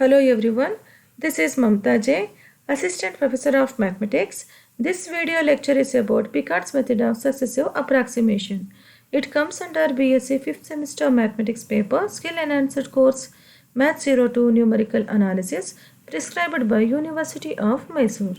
Hello everyone, this is Mamta J, Assistant Professor of Mathematics. This video lecture is about Picard's method of successive approximation. It comes under BSc 5th semester Mathematics paper, Skill Enhanced course, Math 02 Numerical Analysis, prescribed by University of Mysore.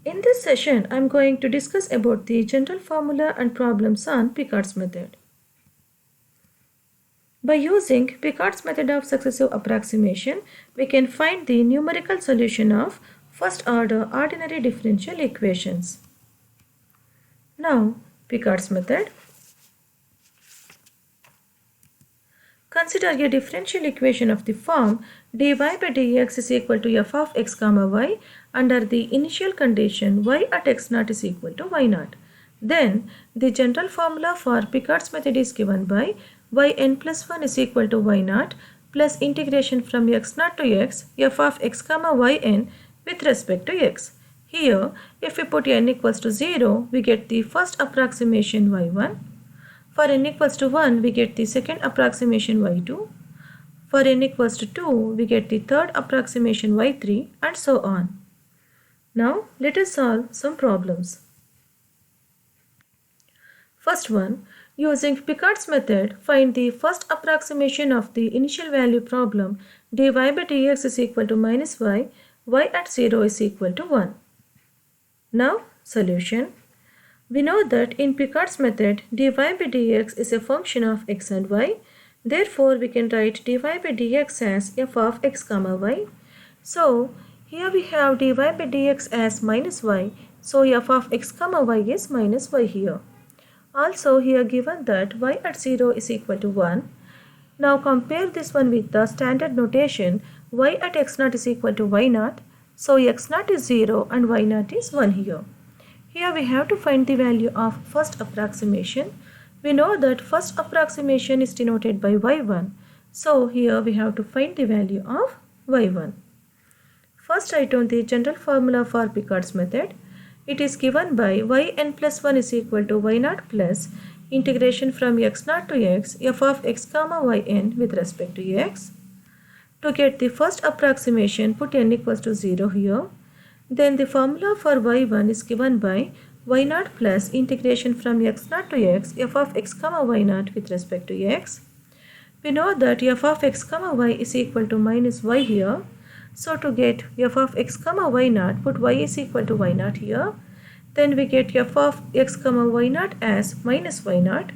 In this session, I am going to discuss about the general formula and problems on Picard's method. By using Picard's method of successive approximation, we can find the numerical solution of first-order ordinary differential equations. Now, Picard's method. Consider a differential equation of the form dy by dx is equal to f of x comma y under the initial condition y at x naught is equal to y naught. Then, the general formula for Picard's method is given by yn plus 1 is equal to y naught plus integration from x naught to x f of x comma yn with respect to x. Here, if we put n equals to 0, we get the first approximation y1. For n equals to 1, we get the second approximation y2. For n equals to 2, we get the third approximation y3 and so on. Now, let us solve some problems. First one, using Picard's method, find the first approximation of the initial value problem dy by dx is equal to minus y at 0 is equal to 1. Now, solution. We know that in Picard's method, dy by dx is a function of x and y. Therefore, we can write dy by dx as f of x comma y. So, here we have dy by dx as minus y. So, f of x comma y is minus y here. Also, here given that y at 0 is equal to 1. Now, compare this one with the standard notation y at x naught is equal to y naught. So, x naught is 0 and y naught is 1 here. Here we have to find the value of first approximation. We know that first approximation is denoted by y1. So, here we have to find the value of y1. First, write down the general formula for Picard's method. It is given by yn plus 1 is equal to y naught plus integration from x naught to x f of x comma yn with respect to x. To get the first approximation, put n equals to 0 here. Then the formula for y1 is given by y naught plus integration from x naught to x f of x comma y naught with respect to x. We know that f of x comma y is equal to minus y here. So to get f of x comma y naught, put y is equal to y naught here. Then we get f of x comma y naught as minus y naught.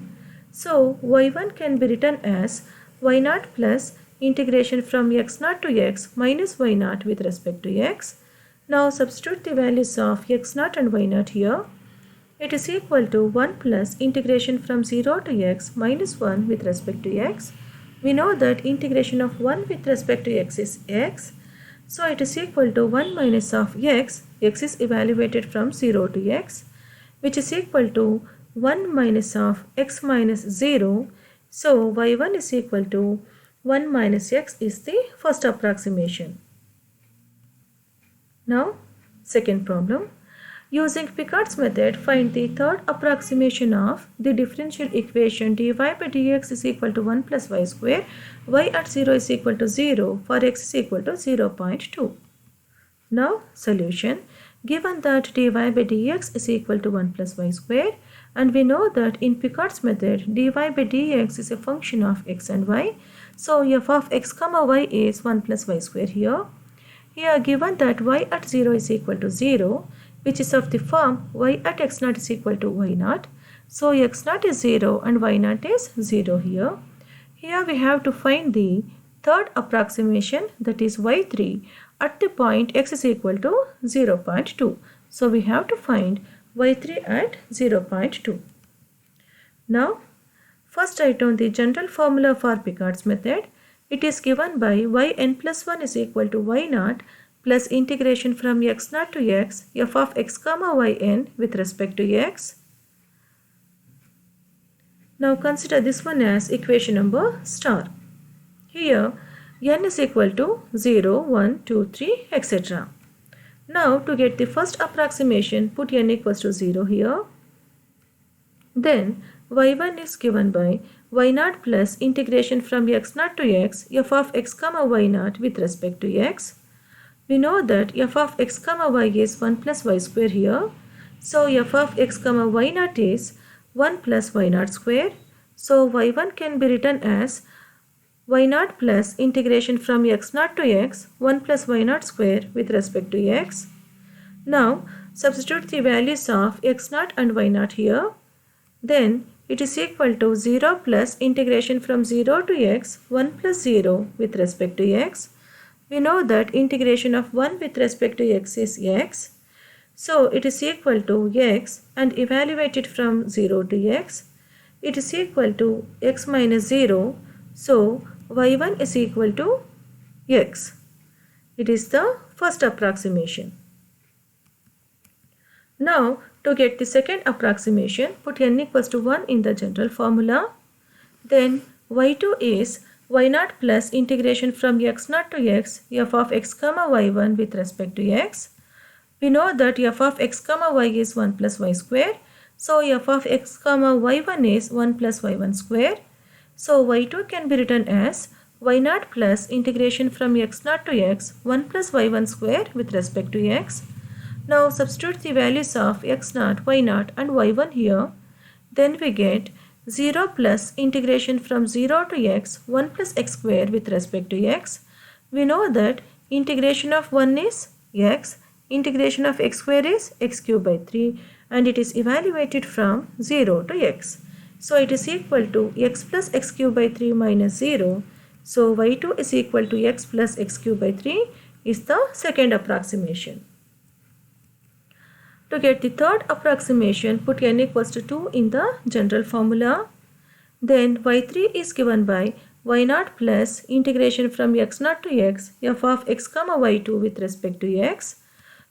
So y1 can be written as y naught plus integration from x naught to x minus y naught with respect to x. Now substitute the values of x naught and y naught here. It is equal to 1 plus integration from 0 to x minus 1 with respect to x. We know that integration of 1 with respect to x is x. So it is equal to 1 minus of x is evaluated from 0 to x, which is equal to 1 minus of x minus 0. So y1 is equal to 1 minus x is the first approximation. Now, second problem. Using Picard's method, find the third approximation of the differential equation dy by dx is equal to 1 plus y square, y at 0 is equal to 0 for x is equal to 0.2. Now, solution. Given that dy by dx is equal to 1 plus y square, and we know that in Picard's method, dy by dx is a function of x and y. So, f of x comma y is 1 plus y square here. Here, given that y at 0 is equal to 0, which is of the form y at x naught is equal to y naught. So, x naught is 0 and y naught is 0 here. Here we have to find the third approximation, that is y3 at the point x is equal to 0.2. So, we have to find y3 at 0.2. Now, first write down the general formula for Picard's method. It is given by yn plus 1 is equal to y naught plus integration from x naught to x f of x comma yn with respect to x. Now consider this one as equation number star. Here n is equal to 0, 1, 2, 3, etc. Now to get the first approximation, put n equals to 0 here. Then y1 is given by y0 plus integration from x0 to x f of x comma y0 with respect to x. We know that f of x comma y is 1 plus y square here. So f of x comma y0 is 1 plus y0 square. So y1 can be written as y0 plus integration from x0 to x 1 plus y0 square with respect to x. Now substitute the values of x0 and y0 here. Then it is equal to 0 plus integration from 0 to x 1 plus 0 with respect to x. We know that integration of 1 with respect to x is x. So it is equal to x and evaluate it from 0 to x. It is equal to x minus 0. So y1 is equal to x. It is the first approximation. Now to get the second approximation, put n equals to 1 in the general formula. Then y2 is y0 plus integration from x0 to x f of x comma y1 with respect to x. We know that f of x comma y is 1 plus y square. So f of x comma y1 is 1 plus y1 square. So y2 can be written as y0 plus integration from x0 to x 1 plus y1 square with respect to x. Now substitute the values of x0, y0 and y1 here. Then we get 0 plus integration from 0 to x 1 plus x square with respect to x. We know that integration of 1 is x, integration of x square is x cube by 3, and it is evaluated from 0 to x. So it is equal to x plus x cube by 3 minus 0. So y2 is equal to x plus x cube by 3 is the second approximation. To get the third approximation, put n equals to 2 in the general formula. Then y3 is given by y0 plus integration from x0 to x f of x comma y2 with respect to x.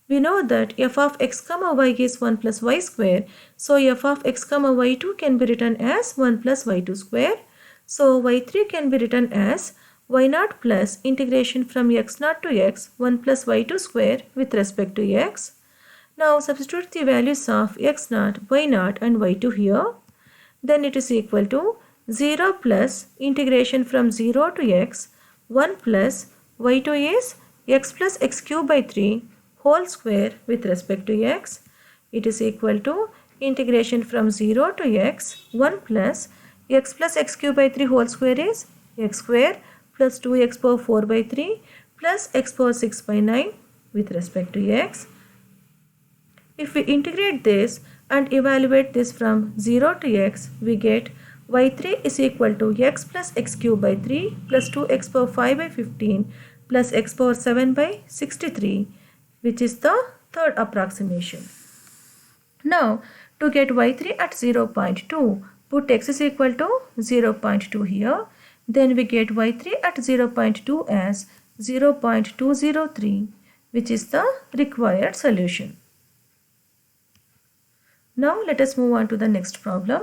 We know that f of x comma y is 1 plus y square. So f of x comma y2 can be written as 1 plus y2 square. So y3 can be written as y0 plus integration from x0 to x 1 plus y2 square with respect to x. Now substitute the values of x0, y0 and y2 here. Then it is equal to 0 plus integration from 0 to x 1 plus y2 is x plus x cube by 3 whole square with respect to x. It is equal to integration from 0 to x 1 plus x cube by 3 whole square is x square plus 2x power 4 by 3 plus x power 6 by 9 with respect to x. If we integrate this and evaluate this from 0 to x, we get y3 is equal to x plus x cube by 3 plus 2x power 5 by 15 plus x power 7 by 63, which is the third approximation. Now to get y3 at 0.2, put x is equal to 0.2 here. Then we get y3 at 0.2 as 0.203, which is the required solution. Now let us move on to the next problem.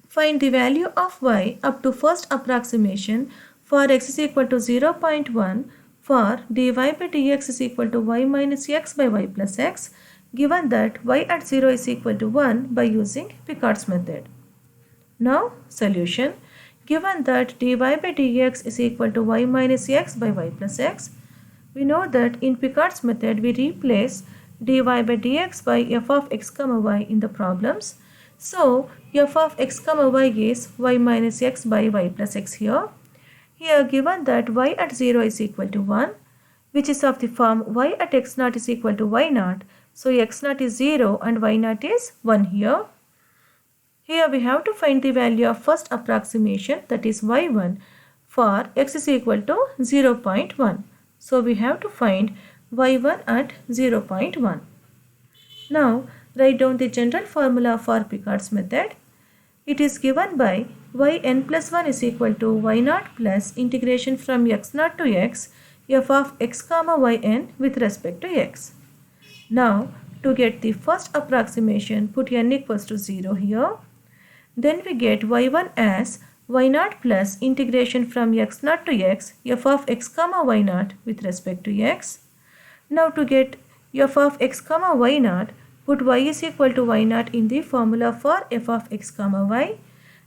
Find the value of y up to first approximation for x is equal to 0.1 for dy by dx is equal to y minus x by y plus x, given that y at 0 is equal to 1 by using Picard's method. Now solution. Given that dy by dx is equal to y minus x by y plus x, we know that in Picard's method we replace dy by dx by f of x comma y in the problems. So f of x comma y is y minus x by y plus x here. Here given that y at 0 is equal to 1, which is of the form y at x0 is equal to y0. So x0 is 0 and y0 is 1 here. Here we have to find the value of first approximation, that is y1, for x is equal to 0.1. So we have to find y1 at 0.1. Now write down the general formula for Picard's method. It is given by yn plus 1 is equal to y0 plus integration from x0 to x f of x comma yn with respect to x. Now to get the first approximation, put n equals to 0 here. Then we get y1 as y0 plus integration from x0 to x f of x comma y0 with respect to x. Now to get f of x comma y0, put y is equal to y0 in the formula for f of x comma y.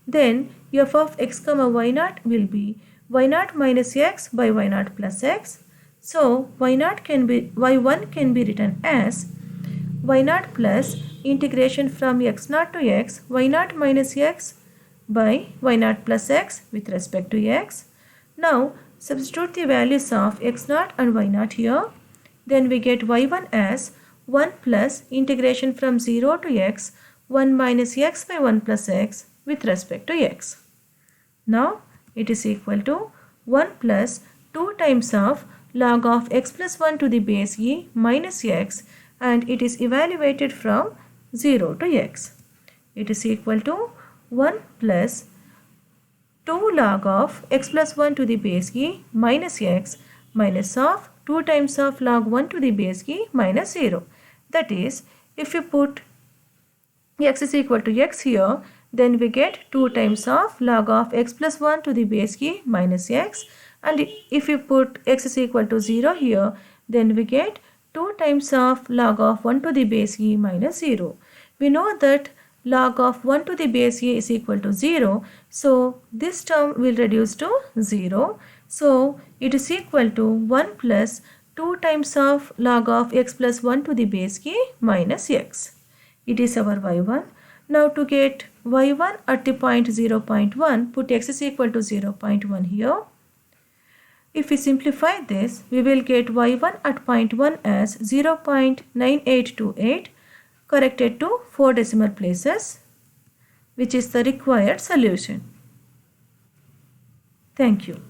then f of x comma y naught will be y naught minus x by y naught plus x. So y1 can be written as y naught plus integration from x naught to x y naught minus x by y naught plus x with respect to x. Now substitute the values of x naught and y naught here. Then we get y1 as 1 plus integration from 0 to x 1 minus x by 1 plus x with respect to x. Now it is equal to 1 plus 2 times of log of x plus 1 to the base e minus x, and it is evaluated from 0 to x. It is equal to 1 plus 2 log of x plus 1 to the base e minus x minus of 2 times of log 1 to the base e minus 0. That is, if you put x is equal to x here, then we get 2 times of log of x plus 1 to the base e minus x, and if you put x is equal to 0 here, then we get 2 times of log of 1 to the base e minus 0. We know that log of 1 to the base e is equal to 0, so this term will reduce to 0. So it is equal to 1 plus 2 times of log of x plus 1 to the base e minus x. It is our y1. Now to get y1 at the point 0.1, put x is equal to 0.1 here. If we simplify this, we will get y1 at point 1 as 0.9828 corrected to 4 decimal places, which is the required solution. Thank you.